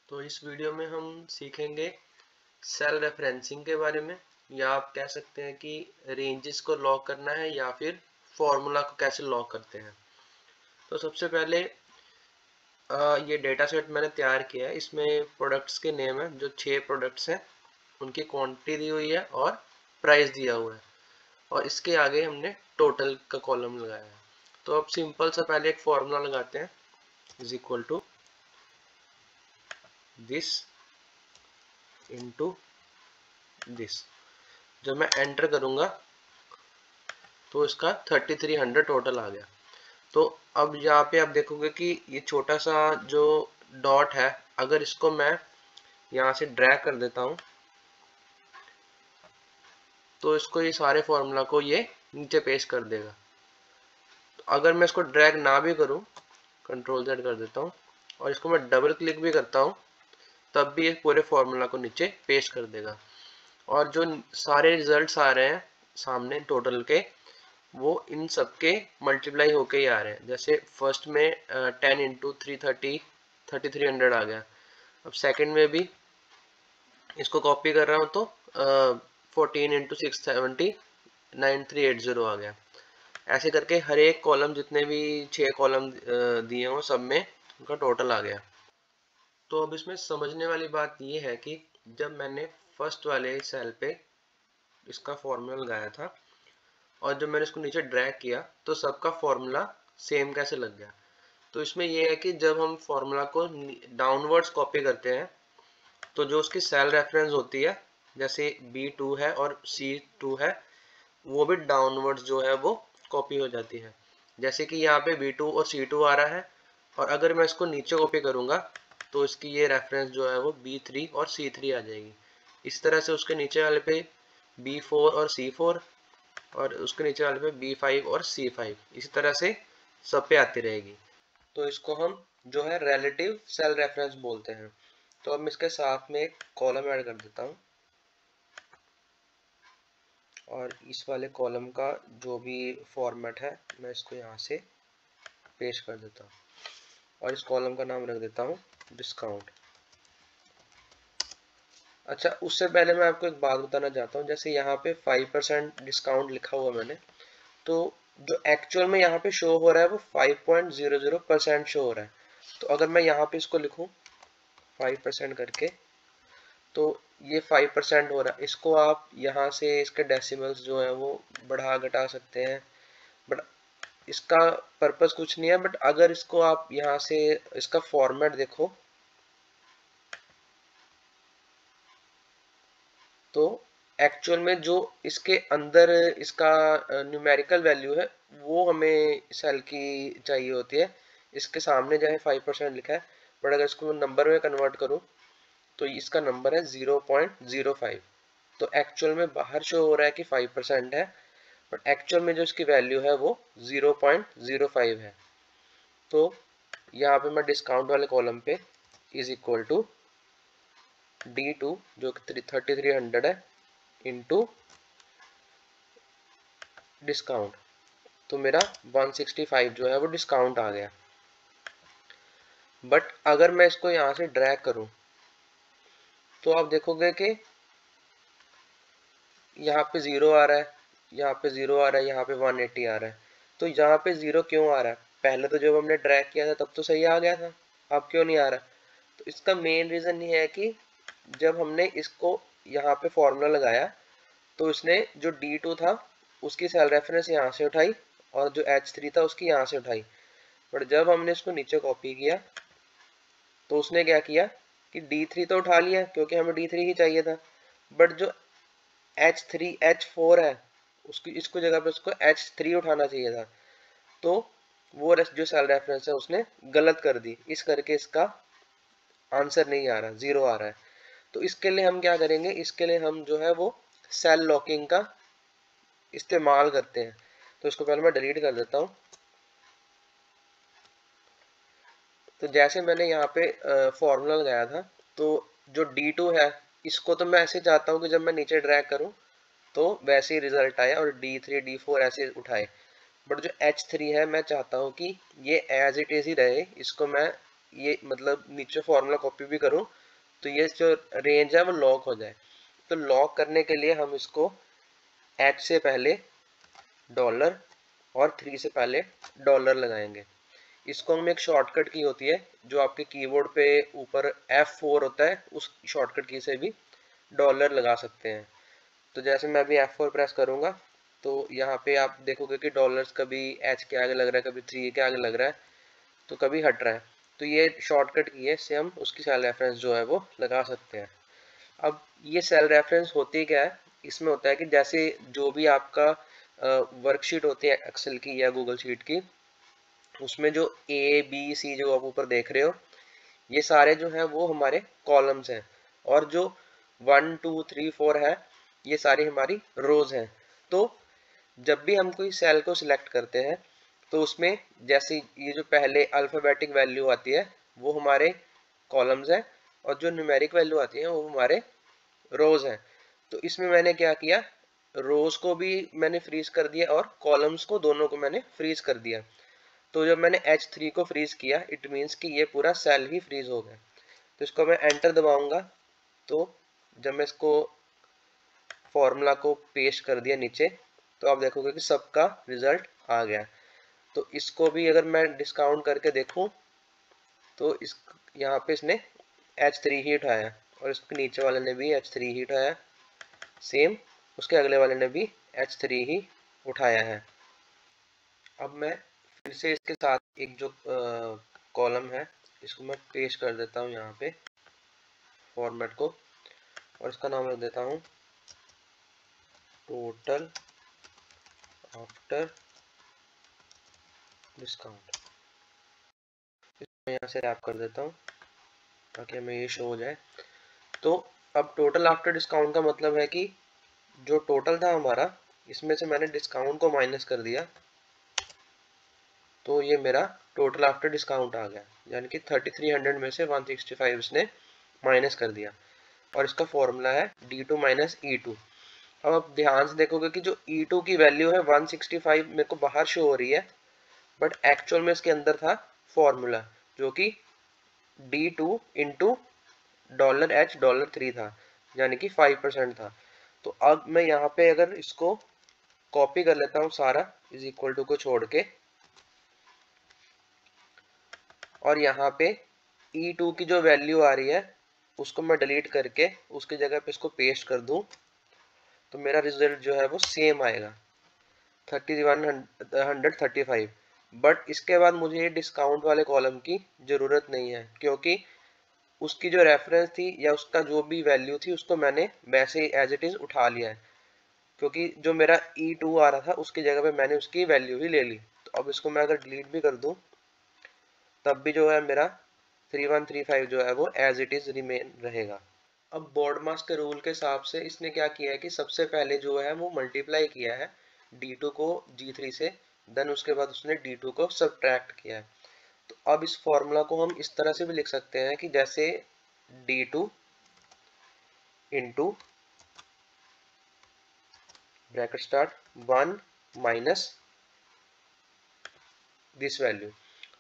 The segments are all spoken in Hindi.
तो इस वीडियो में हम सीखेंगे सेल रेफरेंसिंग के बारे में, या आप कह सकते हैं कि रेंजेस को लॉक करना है या फिर फॉर्मूला को कैसे लॉक करते हैं। तो सबसे पहले ये डेटा सेट मैंने तैयार किया है। इसमें प्रोडक्ट्स के नेम है, जो 6 प्रोडक्ट्स हैं उनकी क्वांटिटी दी हुई है और प्राइस दिया हुआ है, और इसके आगे हमने टोटल का कॉलम लगाया है। तो अब सिंपल सा पहले एक फॉर्मूला लगाते हैं, is equal to this into this. जब मैं एंटर करूंगा तो इसका 3300 टोटल आ गया। तो अब यहाँ पे आप देखोगे कि ये छोटा सा जो डॉट है, अगर इसको मैं यहाँ से ड्रैग कर देता हूँ तो इसको ये सारे फॉर्मूला को ये नीचे पेस्ट कर देगा। तो अगर मैं इसको ड्रैग ना भी करूँ, कंट्रोल Z कर देता हूँ और इसको मैं डबल क्लिक भी करता हूँ, तब भी ये पूरे फॉर्मूला को नीचे पेस्ट कर देगा। और जो सारे रिजल्ट्स आ रहे हैं सामने टोटल के, वो इन सबके मल्टीप्लाई होके ही आ रहे हैं। जैसे फर्स्ट में 10 इंटू 330 3300 आ गया। अब सेकंड में भी इसको कॉपी कर रहा हूँ तो 14 इंटू 670 9380 आ गया। ऐसे करके हर एक कॉलम, जितने भी 6 कॉलम दिए हों, सब में उनका टोटल आ गया। तो अब इसमें समझने वाली बात ये है कि जब मैंने फर्स्ट वाले सेल पे इसका फॉर्मूला लगाया था और जब मैंने इसको नीचे ड्रैग किया तो सबका फॉर्मूला सेम कैसे लग गया। तो इसमें यह है कि जब हम फॉर्मूला को डाउनवर्ड्स कॉपी करते हैं तो जो उसकी सेल रेफरेंस होती है, जैसे B2 है और C2 है, वो भी डाउनवर्ड्स जो है वो कॉपी हो जाती है। जैसे कि यहाँ पे B2 और C2 आ रहा है, और अगर मैं इसको नीचे कॉपी करूँगा तो इसकी ये रेफरेंस जो है वो B3 और C3 आ जाएगी। इस तरह से उसके नीचे वाले पे B4 और C4, और उसके नीचे वाले पे B5 और C5, इसी तरह से सब पे आती रहेगी। तो इसको हम जो है रिलेटिव सेल रेफरेंस बोलते हैं। तो अब मैं इसके साथ में एक कॉलम ऐड कर देता हूँ, और इस वाले कॉलम का जो भी फॉर्मेट है मैं इसको यहाँ से पेस्ट कर देता हूँ, और इस कॉलम का नाम रख देता हूँ डिस्काउंट। अच्छा, उससे पहले मैं आपको एक बात बताना चाहता हूँ। जैसे यहाँ पे 5% डिस्काउंट लिखा हुआ मैंने, तो जो एक्चुअल में यहाँ पे शो हो रहा है वो 5.00% शो हो रहा है। तो अगर मैं यहाँ पे इसको लिखूँ 5% करके, तो ये 5% हो रहा है। इसको आप यहाँ से इसके डेसिमल्स जो है वो बढ़ा घटा सकते हैं, बट इसका पर्पस कुछ नहीं है। बट अगर इसको आप यहाँ से इसका फॉर्मेट देखो तो एक्चुअल में जो इसके अंदर इसका न्यूमेरिकल वैल्यू है वो हमें सेल की चाहिए होती है। इसके सामने जो है 5% लिखा है, बट अगर इसको नंबर में कन्वर्ट करूँ तो इसका नंबर है 0.05। तो एक्चुअल में बाहर शो हो रहा है कि 5% है, बट एक्चुअल में जो इसकी वैल्यू है वो 0.05 है। तो यहाँ पे मैं डिस्काउंट वाले कॉलम पे इज इक्वल टू D2 जो कि 3300 है इंटू डिस्काउंट, तो मेरा 165 जो है वो डिस्काउंट आ गया। बट अगर मैं इसको यहाँ से ड्रैग करूँ तो आप देखोगे कि यहाँ पे 0 आ रहा है, यहाँ पे 0 आ रहा है, यहाँ पे 180 आ रहा है। तो यहाँ पे 0 क्यों आ रहा है? पहले तो जब हमने ड्रैग किया था तब तो सही आ गया था, अब क्यों नहीं आ रहा? तो इसका मेन रीज़न ये है कि जब हमने इसको यहाँ पे फॉर्मूला लगाया तो इसने जो D2 था उसकी सेल रेफरेंस यहाँ से उठाई, और जो H3 था उसकी यहाँ से उठाई। बट जब हमने इसको नीचे कॉपी किया तो उसने क्या किया कि D3 तो उठा लिया क्योंकि हमें D3 ही चाहिए था, बट जो H3 H4 है उसकी इसको जगह पे उसको H3 उठाना चाहिए था। तो वो जो सेल रेफरेंस है उसने गलत कर दी, इस करके इसका आंसर नहीं आ रहा, 0 आ रहा है। तो इसके लिए हम क्या करेंगे, इसके लिए हम जो है वो सेल लॉकिंग का इस्तेमाल करते हैं। तो इसको पहले मैं डिलीट कर देता हूँ। तो जैसे मैंने यहाँ पे फॉर्मूला लगाया था, तो जो D2 है इसको तो मैं ऐसे चाहता हूँ कि जब मैं नीचे ड्रैग करूँ तो वैसे ही रिजल्ट आए और D3 D4 ऐसे उठाए। बट जो H3 है मैं चाहता हूँ कि ये एज इट इज ही रहे, इसको मैं ये मतलब नीचे फॉर्मूला कॉपी भी करूँ तो ये जो रेंज है वो लॉक हो जाए। तो लॉक करने के लिए हम इसको h से पहले डॉलर और 3 से पहले डॉलर लगाएंगे। इसको हम एक शॉर्टकट की होती है जो आपके कीबोर्ड पे ऊपर F4 होता है, उस शॉर्टकट की से भी डॉलर लगा सकते हैं। तो जैसे मैं अभी F4 प्रेस करूंगा तो यहाँ पे आप देखोगे कि डॉलर्स कभी H के आगे लग रहा है, कभी 3 के आगे लग रहा है, तो कभी हट रहा है। तो ये शॉर्टकट की है, इससे हम उसकी सेल रेफरेंस जो है वो लगा सकते हैं। अब ये सेल रेफरेंस होती क्या है, इसमें होता है कि जैसे जो भी आपका वर्कशीट होती है एक्सेल की या गूगल शीट की, उसमें जो A B C जो आप ऊपर देख रहे हो, ये सारे जो हैं वो हमारे कॉलम्स हैं, और जो 1 2 3 4 है ये सारी हमारी रोज हैं। तो जब भी हम कोई सेल को सिलेक्ट करते हैं तो उसमें जैसे ये जो पहले अल्फाबेटिक वैल्यू आती है वो हमारे कॉलम्स हैं, और जो न्यूमेरिक वैल्यू आती है वो हमारे रोज हैं। तो इसमें मैंने क्या किया, रोज को भी मैंने फ्रीज कर दिया और कॉलम्स को दोनों को मैंने फ्रीज कर दिया। तो जब मैंने H3 को फ्रीज किया इट मीन्स कि ये पूरा सेल ही फ्रीज हो गया। तो इसको मैं एंटर दबाऊंगा, तो जब मैं इसको फॉर्मूला को पेस्ट कर दिया नीचे तो आप देखोगे कि सबका रिजल्ट आ गया। तो इसको भी अगर मैं डिस्काउंट करके देखूं तो इस यहाँ पे इसने H3 ही उठाया, और इसके नीचे वाले ने भी H3 ही उठाया, सेम उसके अगले वाले ने भी H3 ही उठाया है। अब मैं फिर से इसके साथ एक जो कॉलम है इसको मैं पेस्ट कर देता हूँ यहाँ पे फॉर्मेट को, और इसका नाम रख देता हूँ टोटल आफ्टर डिस्काउंट। इसको यहाँ से रैप कर देता हूँ ताकि हमें ये शो हो जाए। तो अब टोटल आफ्टर डिस्काउंट का मतलब है कि जो टोटल था हमारा इसमें से मैंने डिस्काउंट को माइनस कर दिया, तो ये मेरा टोटल आफ्टर डिस्काउंट आ गया, यानी कि 3300 में से 165 इसने माइनस कर दिया। और इसका फॉर्मूला है D2 माइनस E2। अब आप ध्यान से देखोगे कि जो E2 की वैल्यू है 165 मेरे को बाहर शो हो रही है, बट एक्चुअल में इसके अंदर था फॉर्मूला जो कि D2 इंटू $H $3 था, यानी कि 5% था। तो अब मैं यहाँ पे अगर इसको कॉपी कर लेता हूँ सारा इज इक्वल टू को छोड़ के, और यहाँ पे E2 की जो वैल्यू आ रही है उसको मैं डिलीट करके उसकी जगह पे इसको पेस्ट कर दूं, तो मेरा रिजल्ट जो है वो सेम आएगा 3135। बट इसके बाद मुझे ये डिस्काउंट वाले कॉलम की ज़रूरत नहीं है, क्योंकि उसकी जो रेफरेंस थी या उसका जो भी वैल्यू थी उसको मैंने वैसे ही एज इट इज़ उठा लिया है, क्योंकि जो मेरा E2 आ रहा था उसकी जगह पे मैंने उसकी वैल्यू ही ले ली। तो अब इसको मैं अगर डिलीट भी कर दूं तब भी जो है मेरा 3135 जो है वो एज इट इज़ रिमेन रहेगा। अब बोर्ड मास के रूल के हिसाब से इसने क्या किया है कि सबसे पहले जो है वो मल्टीप्लाई किया है D2 को G3 से, देन उसके बाद उसने D2 को सब्ट्रैक्ट किया है। तो अब इस फॉर्मूला को हम इस तरह से भी लिख सकते हैं कि जैसे D2 into bracket start 1 minus this value.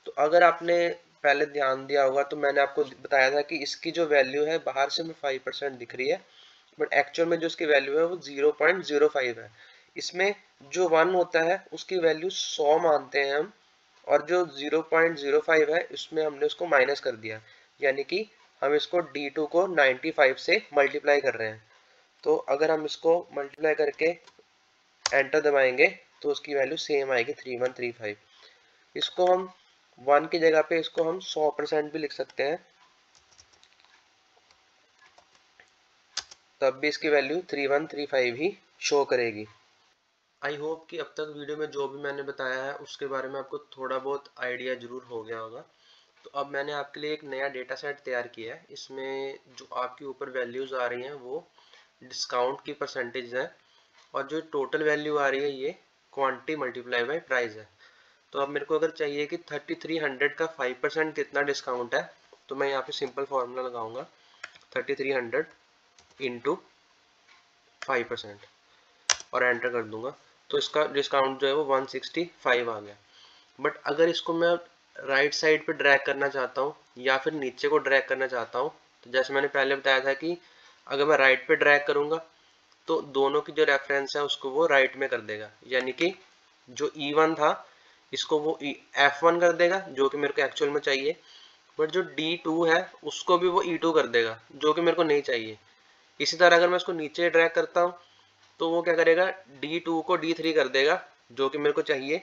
तो अगर आपने पहले ध्यान दिया होगा तो मैंने आपको बताया था कि इसकी जो वैल्यू है बाहर से में 5% दिख रही है, बट एक्चुअल में जो इसकी वैल्यू है वो 0.05 है। इसमें जो 1 होता है उसकी वैल्यू 100 मानते हैं हम, और जो 0.05 है उसमें हमने उसको माइनस कर दिया, यानी कि हम इसको D2 को 95 से मल्टीप्लाई कर रहे हैं। तो अगर हम इसको मल्टीप्लाई करके एंटर दबाएंगे तो उसकी वैल्यू सेम आएगी 3135। इसको हम 1 की जगह पे इसको हम 100% भी लिख सकते हैं, तब भी इसकी वैल्यू 3135 ही शो करेगी। आई होप कि अब तक वीडियो में जो भी मैंने बताया है उसके बारे में आपको थोड़ा बहुत आइडिया जरूर हो गया होगा। तो अब मैंने आपके लिए एक नया डेटा सेट तैयार किया है। इसमें जो आपके ऊपर वैल्यूज़ आ रही हैं वो डिस्काउंट की परसेंटेज है, और जो टोटल वैल्यू आ रही है ये क्वांटिटी मल्टीप्लाई बाय प्राइस है। तो अब मेरे को अगर चाहिए कि 3300 का 5% कितना डिस्काउंट है, तो मैं यहाँ पे सिंपल फार्मूला लगाऊंगा 3300 इंटू 5% और एंटर कर दूंगा, तो इसका डिस्काउंट जो है वो 165 आ गया। बट अगर इसको मैं राइट साइड पे ड्रैग करना चाहता हूँ या फिर नीचे को ड्रैग करना चाहता हूँ, तो जैसे मैंने पहले बताया था कि अगर मैं राइट पे ड्रैग करूँगा तो दोनों की जो रेफरेंस है उसको वो राइट में कर देगा, यानी कि जो E1 था इसको वो F1 कर देगा जो कि मेरे को एक्चुअल में चाहिए, बट जो D2 है उसको भी वो E2 कर देगा जो कि मेरे को नहीं चाहिए। इसी तरह अगर मैं इसको नीचे ड्रैग करता हूँ तो वो क्या करेगा, D2 को D3 कर देगा जो कि मेरे को चाहिए,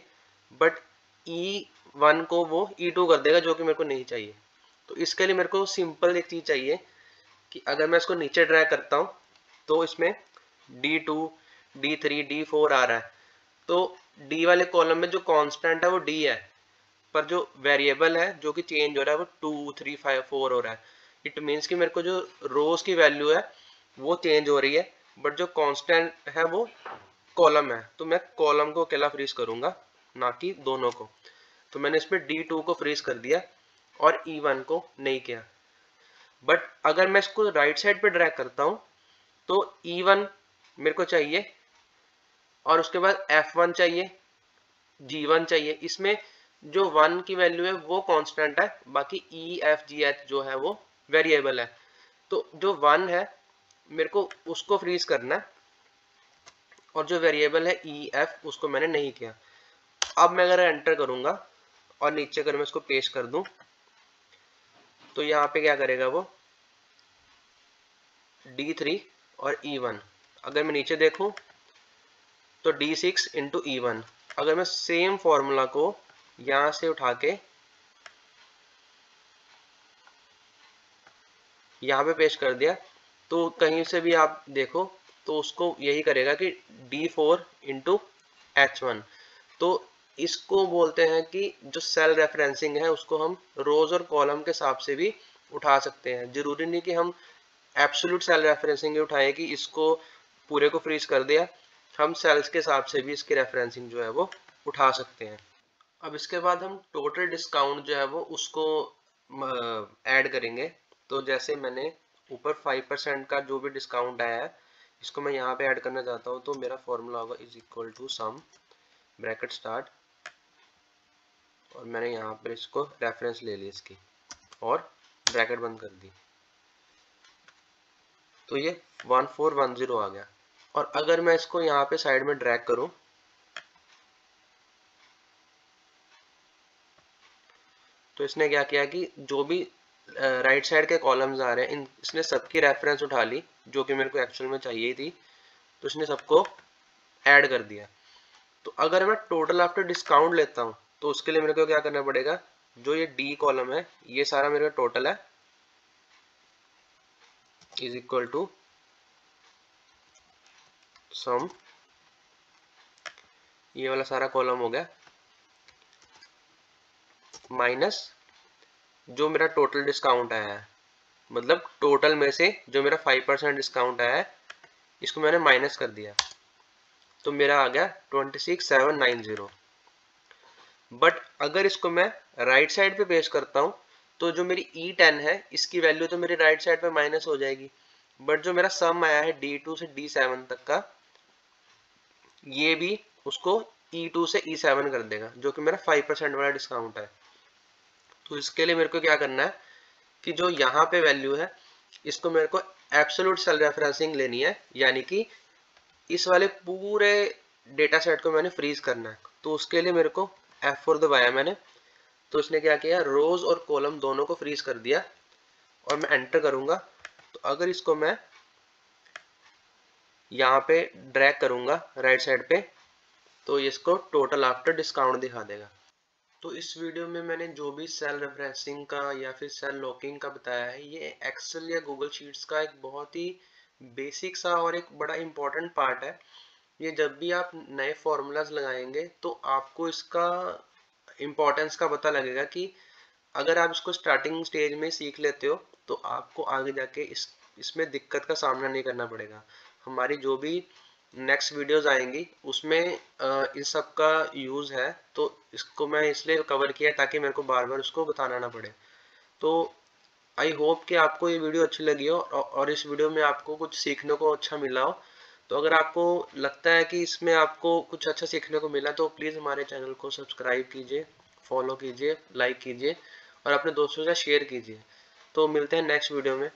बट E1 को वो E2 कर देगा जो कि मेरे को नहीं चाहिए। तो इसके लिए मेरे को सिंपल एक चीज़ चाहिए कि अगर मैं इसको नीचे ड्रैग करता हूँ तो इसमें D2, D3, D4 आ रहा है, तो D वाले कॉलम में जो कांस्टेंट है वो D है, पर जो वेरिएबल है जो कि चेंज हो रहा है वो 2, 3, 5, 4 हो रहा है। इट मीन्स कि मेरे को जो रोज की वैल्यू है वो चेंज हो रही है, बट जो कांस्टेंट है वो कॉलम है, तो मैं कॉलम को अकेला फ्रीज करूंगा ना कि दोनों को। तो मैंने इसमें D2 को फ्रीज कर दिया और E1 को नहीं किया। बट अगर मैं इसको राइट साइड पे ड्रैग करता हूं तो E1 मेरे को चाहिए और उसके बाद F1 चाहिए, G1 चाहिए। इसमें जो 1 की वैल्यू है वो कांस्टेंट है, बाकी EFGH जो है वो वेरिएबल है। तो जो 1 है मेरे को उसको फ्रीज करना है और जो वेरिएबल है EF उसको मैंने नहीं किया। अब मैं अगर एंटर करूंगा और नीचे अगर मैं इसको पेस्ट कर दूं तो यहाँ पे क्या करेगा वो D3 और E1। अगर मैं नीचे देखूं तो D6 इंटू E1। अगर मैं सेम फॉर्मूला को यहां से उठा के यहाँ पे पेस्ट कर दिया तो कहीं से भी आप देखो तो उसको यही करेगा कि D4 इंटू H1। तो इसको बोलते हैं कि जो सेल रेफरेंसिंग है उसको हम रोज और कॉलम के हिसाब से भी उठा सकते हैं। जरूरी नहीं कि हम एब्सोल्यूट सेल रेफरेंसिंग उठाएं कि इसको पूरे को फ्रीज कर दिया, हम सेल्स के हिसाब से भी इसकी रेफरेंसिंग जो है वो उठा सकते हैं। अब इसके बाद हम टोटल डिस्काउंट जो है वो उसको ऐड करेंगे। तो जैसे मैंने ऊपर 5% का जो भी डिस्काउंट आया है इसको मैं यहाँ पे ऐड करना चाहता हूँ, तो मेरा फॉर्मूला होगा is equal to sum bracket start, और मैंने यहाँ पर इसको रेफरेंस ले ली इसकी और ब्रैकेट बंद कर दी, तो ये 1410 आ गया। और अगर मैं इसको यहाँ पे साइड में ड्रैग करूं तो इसने क्या किया कि जो भी राइट साइड के कॉलम्स आ रहे हैं इसने सबकी रेफरेंस उठा ली जो कि मेरे को एक्चुअल में चाहिए थी, तो इसने सबको ऐड कर दिया। तो अगर मैं टोटल आफ्टर डिस्काउंट लेता हूं तो उसके लिए मेरे को क्या करना पड़ेगा, जो ये डी कॉलम है ये सारा मेरे का टोटल है इज इक्वल टू सम, ये वाला सारा कॉलम हो गया माइनस जो मेरा टोटल डिस्काउंट आया है, मतलब टोटल में से जो मेरा 5% डिस्काउंट आया है इसको मैंने माइनस कर दिया, तो मेरा आ गया 26790। बट अगर इसको मैं राइट साइड पे पेस्ट करता हूं तो जो मेरी E10 है इसकी वैल्यू तो मेरी राइट साइड पे माइनस हो जाएगी, बट जो मेरा सम आया है D2 से D7 तक का ये भी उसको E2 से E7 कर देगा जो कि मेरा 5% वाला डिस्काउंट है। तो इसके लिए मेरे को क्या करना है कि जो यहाँ पे वैल्यू है इसको मेरे को एब्सोल्यूट सेल रेफरेंसिंग लेनी है, यानी कि इस वाले पूरे डेटा सेट को मैंने फ्रीज करना है। तो उसके लिए मेरे को F4 दबाया मैंने, तो इसने क्या किया रोज और कॉलम दोनों को फ्रीज कर दिया और मैं एंटर करूंगा। तो अगर इसको मैं यहाँ पे ड्रैग करूंगा राइट साइड पे तो इसको टोटल आफ्टर डिस्काउंट दिखा देगा। तो इस वीडियो में मैंने जो भी सेल रेफरेंसिंग का या फिर सेल लॉकिंग का बताया है ये एक्सेल या गूगल शीट्स का एक बहुत ही बेसिक सा और एक बड़ा इम्पोर्टेंट पार्ट है। ये जब भी आप नए फॉर्मूलाज लगाएंगे तो आपको इसका इम्पोर्टेंस का पता लगेगा कि अगर आप इसको स्टार्टिंग स्टेज में सीख लेते हो तो आपको आगे जाके इसमें दिक्कत का सामना नहीं करना पड़ेगा। हमारी जो भी नेक्स्ट वीडियोस आएंगी उसमें इन सब का यूज़ है, तो इसको मैं इसलिए कवर किया ताकि मेरे को बार बार उसको बताना ना पड़े। तो आई होप कि आपको ये वीडियो अच्छी लगी हो और इस वीडियो में आपको कुछ सीखने को अच्छा मिला हो। तो अगर आपको लगता है कि इसमें आपको कुछ अच्छा सीखने को मिला तो प्लीज़ हमारे चैनल को सब्सक्राइब कीजिए, फॉलो कीजिए, लाइक कीजिए और अपने दोस्तों से शेयर कीजिए। तो मिलते हैं नेक्स्ट वीडियो में।